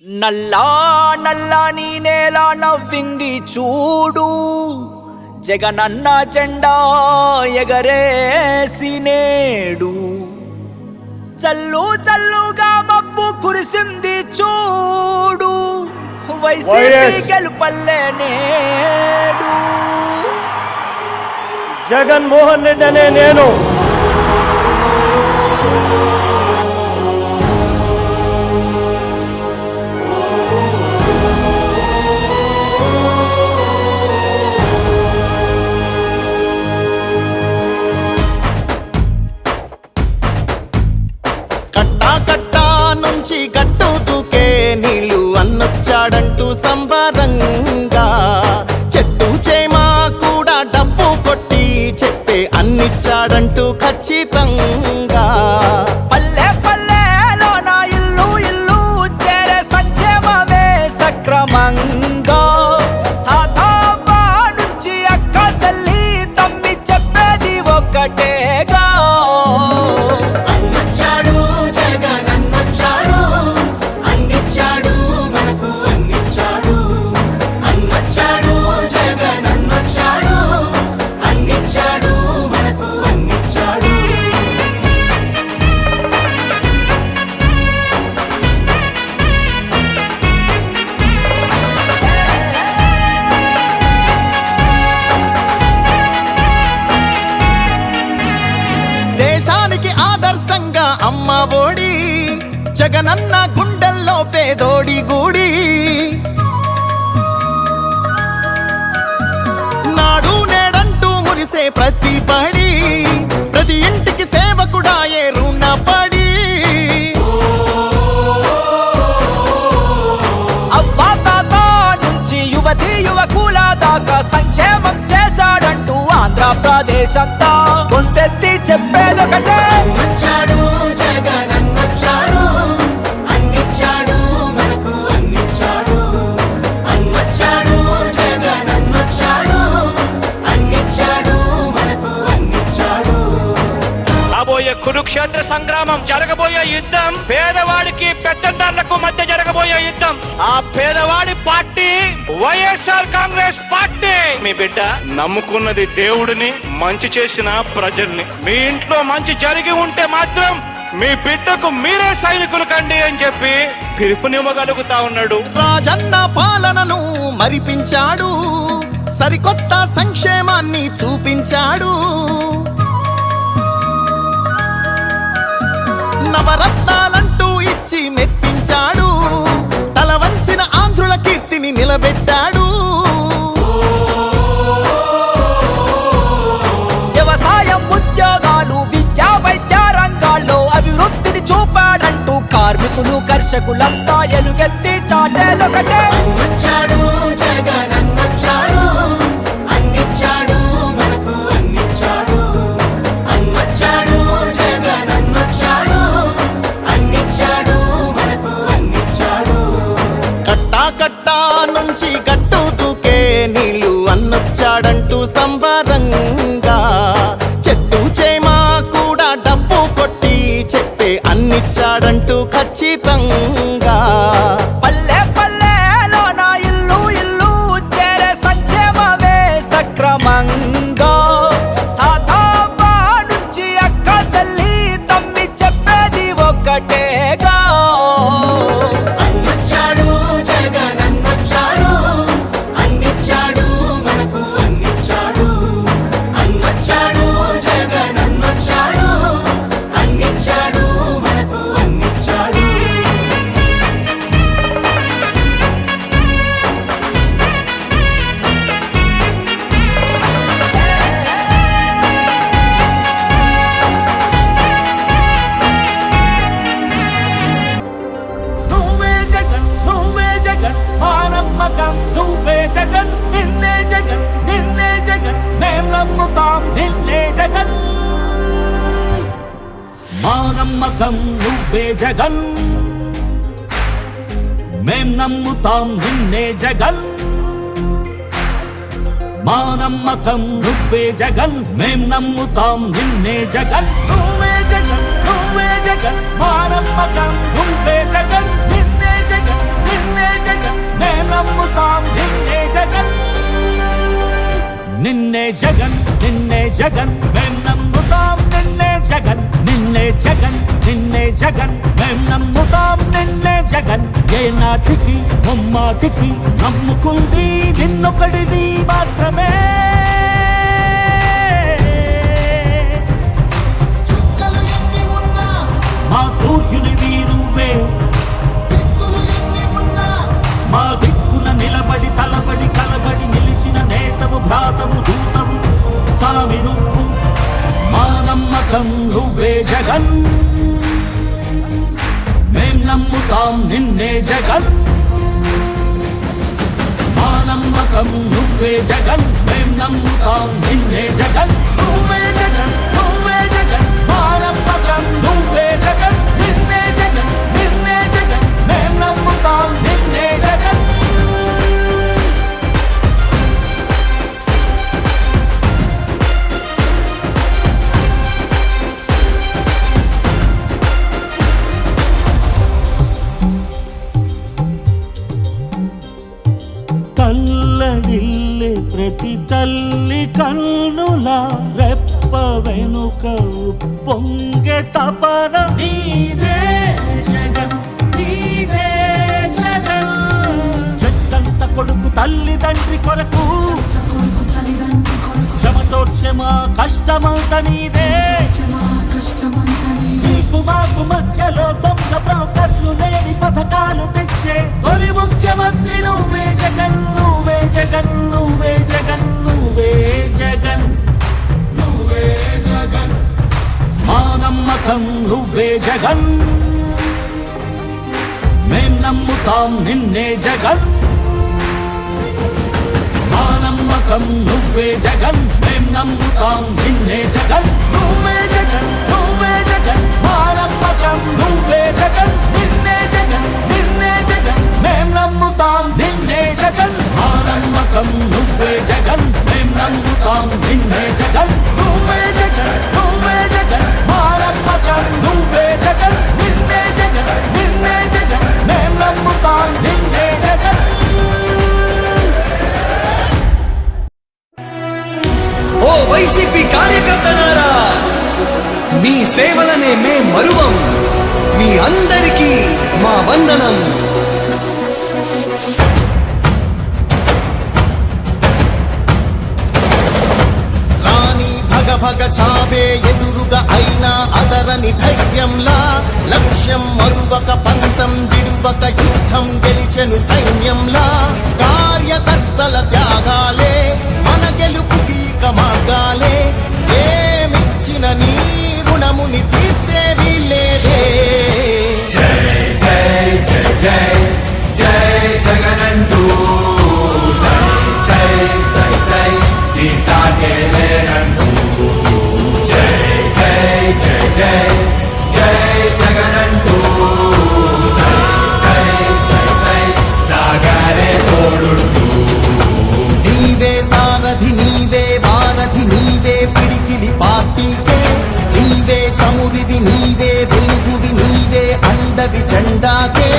నల్లా నల్లని నేల నవ్వింది చూడు, జగనన్న జెండా ఎగరేసి నేడు. చల్లు చల్లుగా మబ్బు కురిసింది చూడు, వైసీపీ గెలుపల్లే నేడు. జగన్మోహన్ రెడ్డి అనే నేను గట్టు దూకే నీళ్ళు అన్నొచ్చాడంటూ సంబరంగా, చెట్టు చేమా కూడా డబ్బు కొట్టి చెప్పే అన్నిచ్చాడంటూ ఖచ్చితంగా. పల్లె పల్లెలో నా ఇల్లు ఇల్లు చేరే సంక్షేమమే సక్రమంగా. తాతవ్వ నుంచి అక్క చెల్లి తమ్మి చెప్పేది ఒక్కటేగా, దేశానికి ఆదర్శంగా అమ్మ ఒడి, జగనన్న గుండెల్లో పేదోడి గుడి. నాడు నేడంటూ మురిసే ప్రతి పడి, ప్రతి ఇంటికి సేవకుడా ఏ రుణపడి. అవ్వా తాత నుంచి యువతి యువకుల దాకా సంక్షేమం చేశాడంటూ ఆంధ్రప్రదేశ్ అంతా గొంతెత్తి చెప్పేదొకటే. వచ్చాడు జగనన్నొచ్చాడు, అన్నిచ్చాడు మనకు అన్నిచ్చాడు. అన్నొచ్చాడు జగనన్నొచ్చాడు, అన్నిచ్చాడు మనకు అన్నిచ్చాడు. రాబోయే కురుక్షేత్ర సంగ్రామం, జరగబోయే యుద్ధం పేదవాడికి పెత్తందారులకు మధ్య జరగబోయే యుద్ధం. ఆ పేదవాడి పార్టీ వైఎస్ఆర్ కాంగ్రెస్ పార్టీ. మీ బిడ్డ నమ్ముకున్నది దేవుడిని, మంచి చేసిన ప్రజల్ని. మీ ఇంట్లో మంచి జరిగి ఉంటే మాత్రం మీ బిడ్డకు మీరే సైనికులు కండి అని చెప్పి పిలుపునివ్వగలుగుతా ఉన్నాడు. రాజన్న పాలనను మరిపించాడు, సరికొత్త సంక్షేమాన్ని చూపించాడు. నవరత్నాలంటూ ఇచ్చి మెప్పించాడు, తల వంచిన ఆంధ్రుల కీర్తిని నిలబెట్టాడు. వ్యవసాయం, ఉద్యోగాలు, విద్యా వైద్య రంగాల్లో అభివృద్ధిని చూపాడంటూ కార్మికులు కర్షకులంతా ఎలుగెత్తి చాటేదొకటే. అన్నొచ్చాడు జగనన్నొచ్చాడు, అన్నిచ్చాడు మనకు అన్నిచ్చాడు. అన్నొచ్చాడు జగనన్నొచ్చాడు, అన్నిచ్చాడు మనకు అన్నిచ్చాడు. కట్టా కట్టా నుంచి గట్టు దూకే నీళ్ళు అన్నొచ్చాడంటూ సంబరంగా, చెట్టు చేమా కూడా డబ్బు కొట్టి చెప్పే అన్నిచ్చాడంటూ ఖచ్చితంగా. పల్లె పల్లెలో నా ఇల్లు ఇల్లు చేరే సంక్షేమమే సక్రమంగా. తాతవ్వ నుంచి అక్క చెల్లి తమ్మి చెప్పేది ఒక్కటేగా, అన్నొచ్చాడు జగనన్నొచ్చాడు, అన్నిచ్చాడు మనకు అన్నిచ్చాడు. అన్నొచ్చాడు జగనన్నొచ్చాడు, అన్నిచ్చాడు మనకు అన్నిచ్చాడు. నువ్వే జగన్ నువ్వే జగన్ మా నమ్మకం, నువ్వే జగన్ నిన్నే జగన్ నిన్నే జగన్ మేం నమ్ముతాం నిన్నే జగన్. మా నమ్మకం నువ్వే జగన్, మేం నమ్ముతాం నిన్నే జగన్. మా నమ్మకం నువ్వే జగన్, మేం నమ్ముతాం నిన్నే జగన్. నువ్వే జగన్ నువ్వే జగన్ మా నమ్మకం, నువ్వే జగన్ నిన్నే జగన్ నిన్నే మేం నమ్ముతాం నిన్నే జగన్ నిన్నే జగన్ నిన్నే జగన్ మేం నమ్ముతాం నిన్నే జగన్ నిన్నే జగన్ నిన్నే జగన్ మేం నమ్ముతాం నిన్నే జగన్ ఏ నాటికి ముమ్మాటికి నమ్ముకుంది నిన్నొకడిది మాత్రమే చుక్కలు ఎన్ని ఉన్నా మా సూర్యునివి నువ్వే దిక్కులు ఎన్ని ఉన్నా మా దిక్కున నిలబడి తలబడి కలబడి నిలిచిన నేతవు భ్రాతవు దూతవు సామి నువ్వు మా నమ్మకం నువ్వే జగన్ మేం నమ్ముతాం నిన్నే జగన్ మా నమ్మకం నువ్వే జగన్ మేం నమ్ముతాం నిన్నే జగన్ నువ్వే జగన్ నువ్వే జగన్ మా నమ్మకం నువ్వే జగన్ నిన్నే జగన్ నిన్నే జగన్ మేం నమ్ముతాం నిన్నే జగన్ తల్లడిల్లే ప్రతి తల్లి కన్నులా రెప్ప వెనుక పొంగె తపన నీదే జగన్ నీదే జగన్ చెట్టంత కొడుకు తల్లిదండ్రి కొరకు కొడుకు తల్లిదండ్రి కొరకు క్షమతోర్చె మా కష్టమంత నీదే మా కష్టమంతా నీకు మాకు మధ్యలో దొంగ బ్రోకర్లు లేని పథకాలు తెచ్చే తొలి ముఖ్యమంత్రి నువ్వే జగన్ నువ్వే జగన్ నువ్వే జగన్ నువ్వే జగన్ నువ్వే జగన్ మా నమ్మకం నువ్వే జగన్ మేం నమ్ముతాం నిన్నే జగన్ మా నమ్మకం నువ్వే జగన్ మేం నమ్ముతాం నిన్నే జగన్ నువ్వే జగన్ నువ్వే జగన్ మా నమ్మకం నువ్వే జగన్ నిన్నే జగన్ నిన్నే జగన్ మేం నమ్ముతాం నిన్నే జగన్ మా నమ్మకం నువ్వే జగన్ మేం నమ్ముతాం నిన్నే జగన్ నువ్వే జగన్ నువ్వే జగన్ మా నమ్మకం నువ్వే జగన్ నిన్నే జగన్ నిన్నే జగన్ మేం నమ్ముతాం నిన్నే జగన్ ఓ వైసీపీ కార్యకర్తలారా, మీ సేవలనే మేం మరువం. మీ అందరికీ మా వందనం. రాణి భగ భగ చావే ఎదురుగా అయినా అదరని ధైర్యంలా లక్ష్యం మరువక పంతం విడువక యుద్ధం గెలిచెను సైన్యంలా కార్యకర్తల త్యాగాలే మన గెలుపుకి మార్గాలే ఏమిచ్చిన నీ రుణముని తీర్చేది లేదే జై జై జై జై జై జగనంటూ సై సై సై సై తీసాకే లేనంటూ జై జై జై జై జై జగనంటూ సై సై సై సై సాగరే తోడుంటూ నీవే సారథి నీవే వారధి నీవే పిడికిలి పార్టీకే నీవే చమురివి నీవే వెలుగువి నీవే అండవి జెండాకే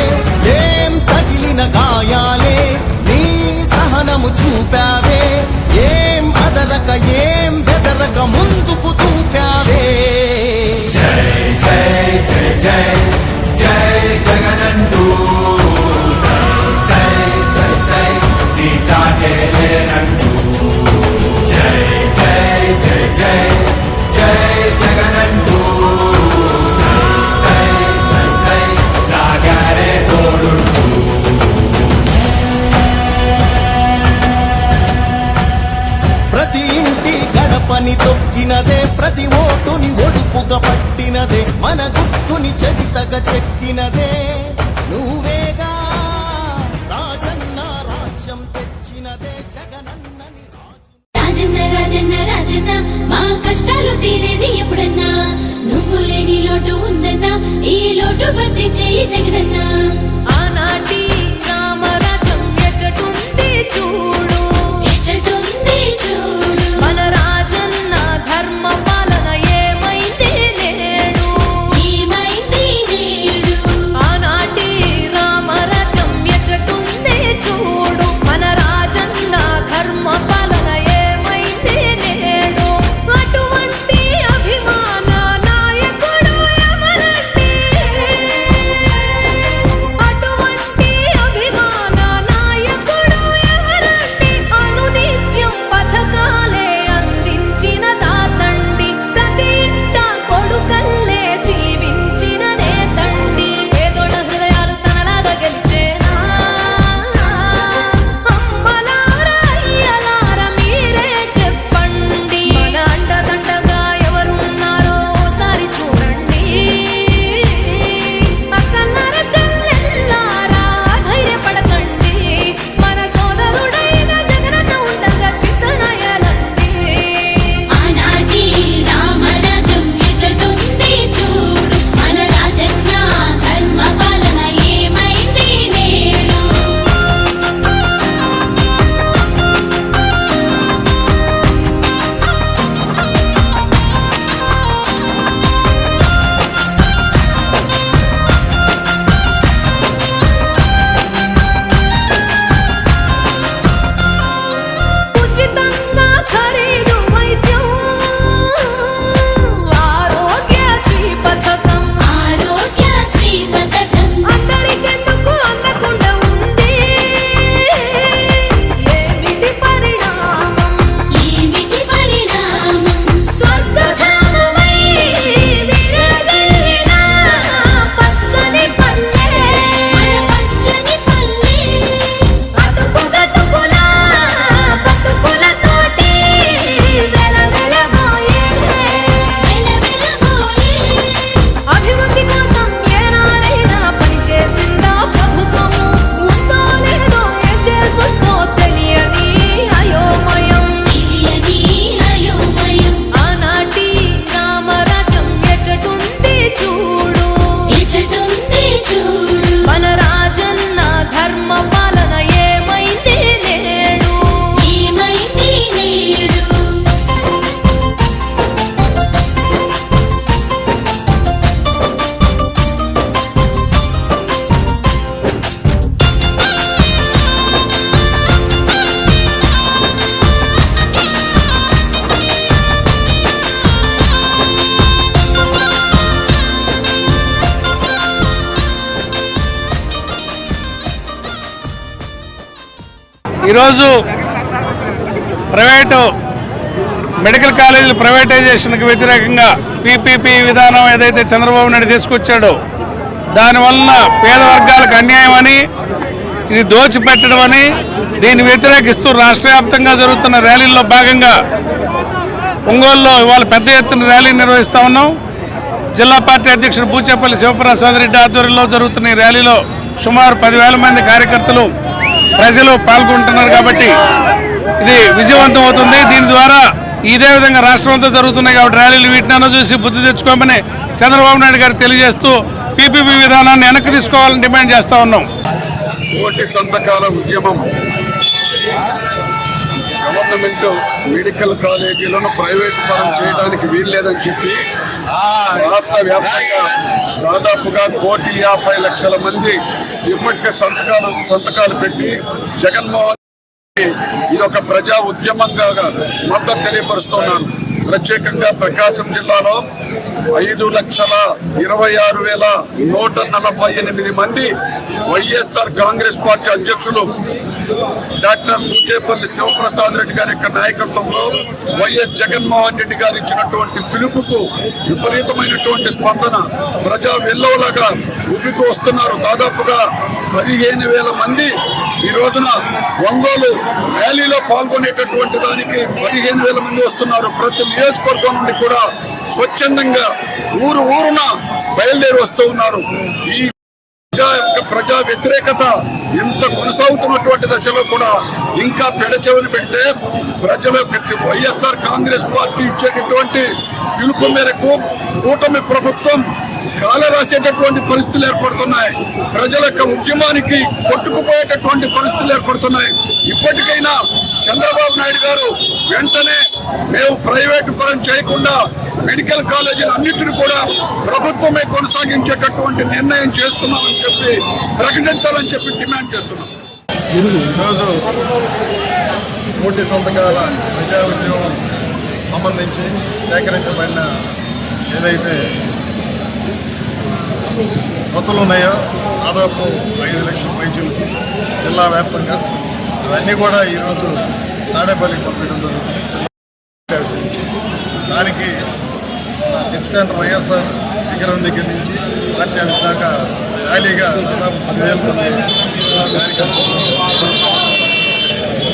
ఏం తగిలిన గాయాలే నీ సహనము చూపావే ఏం అదరక ఏం బెదరక ముందుకు దూపావే జై జై జై జై జై జగనంటూ సై సై సై సై తీసాకే లేనంటూ జై జై జై జై జై జగనంటూ సై సై సై సై సాగరే తోడుంటూ ప్రతి ఇంటి గడపని తొక్కినదే ప్రతి ఓటుని ఒడుపుగా పట్టినదే మన గుర్తుని చరితగా చెక్కినదే నువ్వేగా రాజన్న రాజ్యం తెచ్చినదే జగనన్నని రాజన్న రాజన్న రాజన్న మా కష్టాలు తీరేది ఎప్పుడన్నా నువ్వు లేని లోటు ఉందన్నా ఈ లోటు భర్తీ చేయి జగనన్నా ఆనాటి రామరాజ్యం ఎచ్చటుంది చూడు ఎచ్చటుంది చూడు మన రాజన్న ధర్మ పాలన ఏమైంది నేడు ఏమైంది నేడు ఆనాటి రామరాజ్యం ఎచ్చటుంది చూడు ఈరోజు ప్రైవేటు మెడికల్ కాలేజీల ప్రైవేటైజేషన్కి వ్యతిరేకంగా పీపీపీ విధానం ఏదైతే చంద్రబాబు నాయుడు తీసుకొచ్చాడో దానివలన పేద వర్గాలకు అన్యాయమని, ఇది దోచిపెట్టడమని దీన్ని వ్యతిరేకిస్తూ రాష్ట్ర వ్యాప్తంగా జరుగుతున్న ర్యాలీల్లో భాగంగా ఒంగోలులో ఇవాళ పెద్ద ఎత్తున ర్యాలీ నిర్వహిస్తూ ఉన్నాం. జిల్లా పార్టీ అధ్యక్షుడు బూచేపల్లి శివప్రసాద్ రెడ్డి ఆధ్వర్యంలో జరుగుతున్న ఈ ర్యాలీలో సుమారు 10,000 మంది కార్యకర్తలు ప్రజలు పాల్గొంటున్నారు. కాబట్టి ఇది విజయవంతం అవుతుంది. దీని ద్వారా ఇదే విధంగా రాష్ట్రం అంతా జరుగుతున్నాయి కాబట్టి ర్యాలీలు వీటినైనా చూసి బుద్ధి తెచ్చుకోమని చంద్రబాబు నాయుడు గారు తెలియజేస్తూ పీపీపీ విధానాన్ని వెనక్కి తీసుకోవాలని డిమాండ్ చేస్తూ ఉన్నాం. కోటి సంతకాల ఉద్యమం గవర్నమెంట్ మెడికల్ కాలేజీలను ప్రైవేట్ పరం చేయడానికి వీల్లేదని చెప్పి రాష్ట్ర వ్యాప్తంగా దాదాపుగా 1,50,00,000 మంది ఇప్పటికే సంతకాలు పెట్టి జగన్మోహన్ ఇది ఒక ప్రజా ఉద్యమంగా మద్దతు తెలియపరుస్తున్నారు. ప్రత్యేకంగా ప్రకాశం జిల్లాలో 5,26,148 మంది వైఎస్ఆర్ కాంగ్రెస్ పార్టీ అధ్యక్షులు డాక్టర్ బూచేపల్లి శివప్రసాద్ రెడ్డి గారి యొక్క నాయకత్వంలో వైఎస్ జగన్మోహన్ రెడ్డి గారు ఇచ్చినటువంటి పిలుపుకు విపరీతమైనటువంటి స్పందన ప్రజా వెల్లోలాగా ఉబ్బికి వస్తున్నారు. దాదాపుగా 15,000 మంది ఈ రోజున ఒంగోలు ర్యాలీలో పాల్గొనేటటువంటి దానికి 15,000 మంది వస్తున్నారు. ప్రతి నియోజకవర్గం నుండి కూడా స్వచ్ఛందంగా ఊరున బయలుదేరి వస్తూ ఉన్నారు. ఈ ప్రజా వ్యతిరేకత ఇంత కొనసాగుతున్నటువంటి దశలో కూడా ఇంకా పెడచెవిని పెడితే ప్రజలు వైఎస్ఆర్ కాంగ్రెస్ పార్టీ ఇచ్చేటటువంటి పిలుపు మేరకు కూటమి ప్రభుత్వం కాల రాసేటటువంటి పరిస్థితులు ఏర్పడుతున్నాయి. ప్రజల యొక్క ఉద్యమానికి కొట్టుకుపోయేటటువంటి పరిస్థితులు ఏర్పడుతున్నాయి. ఇప్పటికైనా చంద్రబాబు నాయుడు గారు వెంటనే మేము ప్రైవేటు పరం చేయకుండా మెడికల్ కాలేజీలు అన్నింటినీ కూడా ప్రభుత్వమే కొనసాగించేటటువంటి నిర్ణయం చేస్తున్నామని చెప్పి ప్రకటించాలని చెప్పి డిమాండ్ చేస్తున్నాం. ఈరోజు కోటి సంతకాల ప్రజా ఉద్యమం సంబంధించి సేకరించబడిన ఏదైతే మొత్తాలు ఉన్నాయో దాదాపు 5 లక్షల పైచీలు జిల్లా వ్యాప్తంగా అవన్నీ కూడా ఈరోజు తాడేపల్లికి పంపించడం జరుగుతుంది. దానికి హెడ్ సెంటర్ వైఎస్ఆర్ విగ్రహం దగ్గర నుంచి పార్టీ ఆఫీస్ దాకా ర్యాలీగా దాదాపు 10,000 మంది కార్యకర్తలు.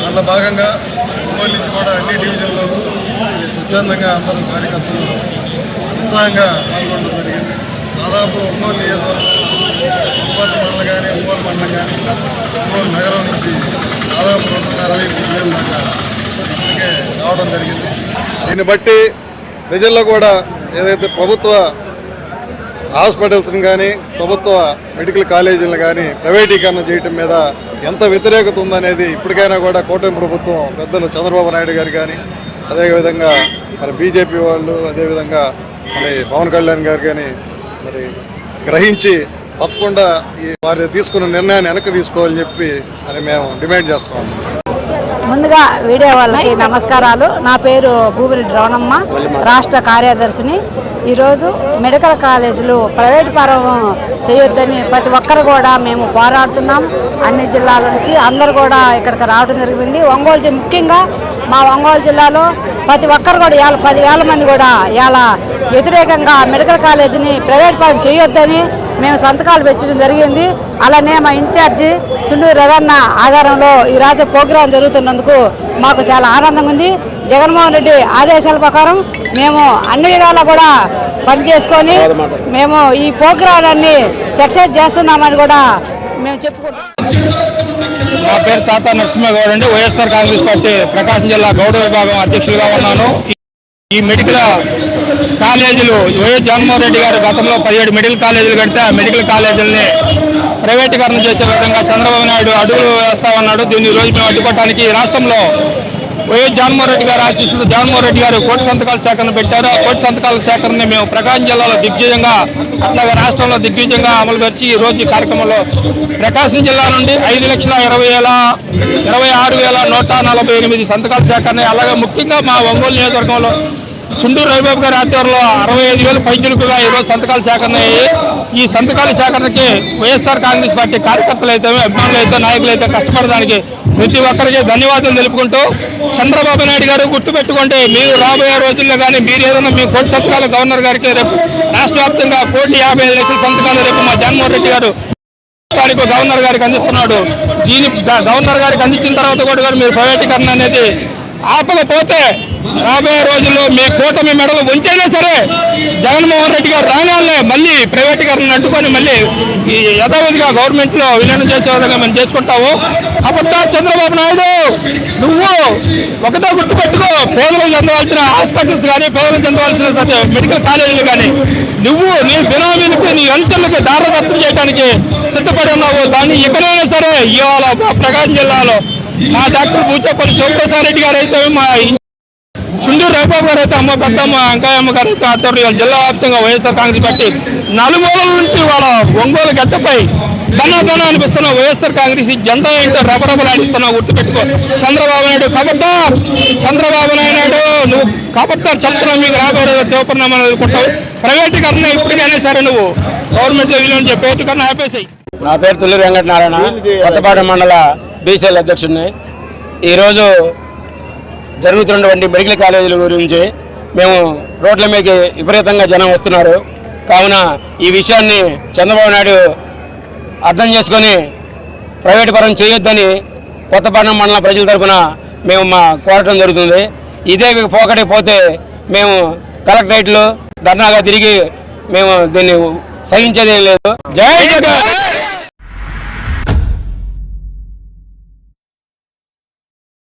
దాంట్లో భాగంగా ఒంగోలు నుంచి కూడా అన్ని డివిజన్లో స్వచ్ఛందంగా అందరూ కార్యకర్తలు ఉత్సాహంగా పాల్గొనడం జరిగింది. దాదాపు ఒంగోలు నియోజకవర్గం మండలం కానీ ఒంగోలు మండలం కానీ ఒంగోలు నగరం నుంచి దాదాపు 2.5-3 దాకా ఇప్పటికే రావడం జరిగింది. దీన్ని బట్టి ప్రజల్లో కూడా ఏదైతే ప్రభుత్వ హాస్పిటల్స్ని కానీ ప్రభుత్వ మెడికల్ కాలేజీలను కానీ ప్రైవేటీకరణ చేయటం మీద ఎంత వ్యతిరేకత ఉందనేది ఇప్పటికైనా కూడా కూటమి ప్రభుత్వం పెద్దలు చంద్రబాబు నాయుడు గారు కానీ అదేవిధంగా మరి బీజేపీ వాళ్ళు అదేవిధంగా మరి పవన్ కళ్యాణ్ గారు కానీ మరి గ్రహించి తప్పకుండా వారు తీసుకున్న నిర్ణయాన్ని వెనక్కి తీసుకోవాలని చెప్పి మరి మేము డిమాండ్ చేస్తాం. ముందుగా వీడియో వాళ్ళకి నమస్కారాలు. నా పేరు భూమిరెడ్డి రవణమ్మ, రాష్ట్ర కార్యదర్శిని. ఈరోజు మెడికల్ కాలేజీలు ప్రైవేట్ పరం చేయొద్దని ప్రతి ఒక్కరు కూడా మేము పోరాడుతున్నాం. అన్ని జిల్లాల నుంచి అందరూ కూడా ఇక్కడికి రావడం జరిగింది. ఒంగోలు ముఖ్యంగా మా ఒంగోలు జిల్లాలో ప్రతి ఒక్కరు కూడా 10,000 మంది కూడా ఇలా వ్యతిరేకంగా మెడికల్ కాలేజీని ప్రైవేట్ పరం చేయొద్దని మేము సంతకాలు పెట్టడం జరిగింది. అలానే మా ఇన్ఛార్జి చుండూరు రవణ ఆధారంలో ఈ రాజ ప్రోగ్రాం జరుగుతున్నందుకు మాకు చాలా ఆనందంగా ఉంది. జగన్మోహన్ రెడ్డి ఆదేశాల ప్రకారం మేము అన్ని విధాలా కూడా పనిచేసుకొని మేము ఈ ప్రోగ్రాన్ని సక్సెస్ చేస్తున్నామని కూడా మేము చెప్పుకుంటాం. నా పేరు తాతా నరసింహగౌడ్ అండి. వైఎస్ఆర్ కాంగ్రెస్ పార్టీ ప్రకాశం జిల్లా గౌడ విభాగం అధ్యక్షులుగా ఉన్నాను. ఈ మెడికల్ కాలేజీలు వైఎస్ జగన్మోహన్ రెడ్డి గారు గతంలో 17 మెడికల్ కాలేజీలు కడితే ఆ మెడికల్ కాలేజీలని ప్రైవేటీకరణ చేసే విధంగా చంద్రబాబు నాయుడు అడుగులు వేస్తా ఉన్నాడు. దీన్ని ఈ రోజు మేము అడ్డుకోవడానికి రాష్ట్రంలో వైఎస్ జగన్మోహన్ రెడ్డి గారు ఆశీస్సులు జగన్మోహన్ రెడ్డి గారు కోటి సంతకాల సేకరణ పెట్టారు. ఆ కోటి సంతకాల సేకరణని మేము ప్రకాశం జిల్లాలో దిగ్విజయంగా అట్లాగే రాష్ట్రంలో దిగ్విజయంగా అమలు పరిచి ఈ రోజు ఈ కార్యక్రమంలో ప్రకాశం జిల్లా నుండి 5,26,148 సంతకాల సేకరణ, అలాగే ముఖ్యంగా మా ఒంగోలు నియోజకవర్గంలో చుండూరు రవిబాబు గారి ఆధ్వర్యంలో 65,000 పైచిలుకుగా ఈరోజు సంతకాల సేకరణ అయ్యాయి. ఈ సంతకాల సేకరణకి వైఎస్ఆర్ కాంగ్రెస్ పార్టీ కార్యకర్తలు అయితే, అభిమానులు అయితే, నాయకులు అయితే కష్టపడడానికి ప్రతి ఒక్కరికి ధన్యవాదాలు తెలుపుకుంటూ, చంద్రబాబు నాయుడు గారు గుర్తుపెట్టుకుంటే మీరు రాబోయే రోజుల్లో కానీ మీరు ఏదైనా మీ కోటి సంతకాలు గవర్నర్ గారికి రేపు రాష్ట్ర వ్యాప్తంగా 1,55,00,000 సంతకాలు రేపు మా జగన్మోహన్ రెడ్డి గారు గవర్నర్ గారికి అందిస్తున్నాడు. దీని గవర్నర్ గారికి అందించిన తర్వాత కూడా మీరు ప్రైవేటీకరణ అనేది ఆపకపోతే రాబోయే రోజుల్లో మీ కూటమి మెడలు ఉంచైనా సరే జగన్మోహన్ రెడ్డి గారు రాగానే మళ్ళీ ప్రైవేటీకరణ అడ్డుకొని మళ్ళీ ఈ యథావిధిగా గవర్నమెంట్ లో విలీనం చేసే విధంగా మేము చేసుకుంటాము. అబద్ధ చంద్రబాబు నాయుడు, నువ్వు ఒకటో గుర్తుపెట్టుకో, పేదలకు చెందవలసిన హాస్పిటల్స్ కానీ పేదలకు చెందవలసిన మెడికల్ కాలేజీలు కానీ నువ్వు నీ బినామీలకు నీ అంచెలకు దారదత్తం చేయడానికి సిద్ధపడి ఉన్నావు. దాన్ని ఎక్కడైనా సరే ఇవాళ ప్రకాశం జిల్లాలో మా డాక్టర్ బూచేపల్లి శివప్రసాద్ రెడ్డి గారు అయితే, మా చుండూరు రేబాబు గారు అయితే, అమ్మ పెద్దమ్మ అంకాయమ్మ గారు అయితే ఆధ్వర్యంలో జిల్లా వ్యాప్తంగా వైఎస్ఆర్ కాంగ్రెస్ పార్టీ నలుమూలల నుంచి వాళ్ళ ఒంగోలు గడ్డపై ధనాధన అనిపిస్తున్న వైఎస్ఆర్ కాంగ్రెస్ జెండా ఏంటో రబరబలాడిస్తున్నావు. గుర్తుపెట్టుకో చంద్రబాబు నాయుడు కబద్దార్, చంద్రబాబు నాయుడు నువ్వు కబద్దార్ చెప్తున్నావు. మీకు రాబోయే తీవ్రపరిణామాలు ఎదుర్కొంటావు. ప్రైవేటీకరణ ఇప్పటికైనా సరే నువ్వు గవర్నమెంట్లో విలీనం ప్రైవేటీకరణ ఆపేసాయి. నా పేరు తుల్లూరు వెంకటనారాయణ, కొత్తపాట మండల బీసీఎల్ అధ్యక్షుడిని. ఈరోజు జరుగుతున్నటువంటి మెడికల్ కాలేజీల గురించి మేము రోడ్ల మీదకి విపరీతంగా జనం వస్తున్నారు. కావున ఈ విషయాన్ని చంద్రబాబు నాయుడు అర్థం చేసుకొని ప్రైవేటు పరం చేయొద్దని కొత్తపట్నం మండలం ప్రజల తరఫున మేము కోరటం జరుగుతుంది. ఇదే పోకటి పోతే మేము కలెక్టరేట్లు ధర్నాగా తిరిగి మేము దీన్ని సహించేదే లేదు. జై జగన్.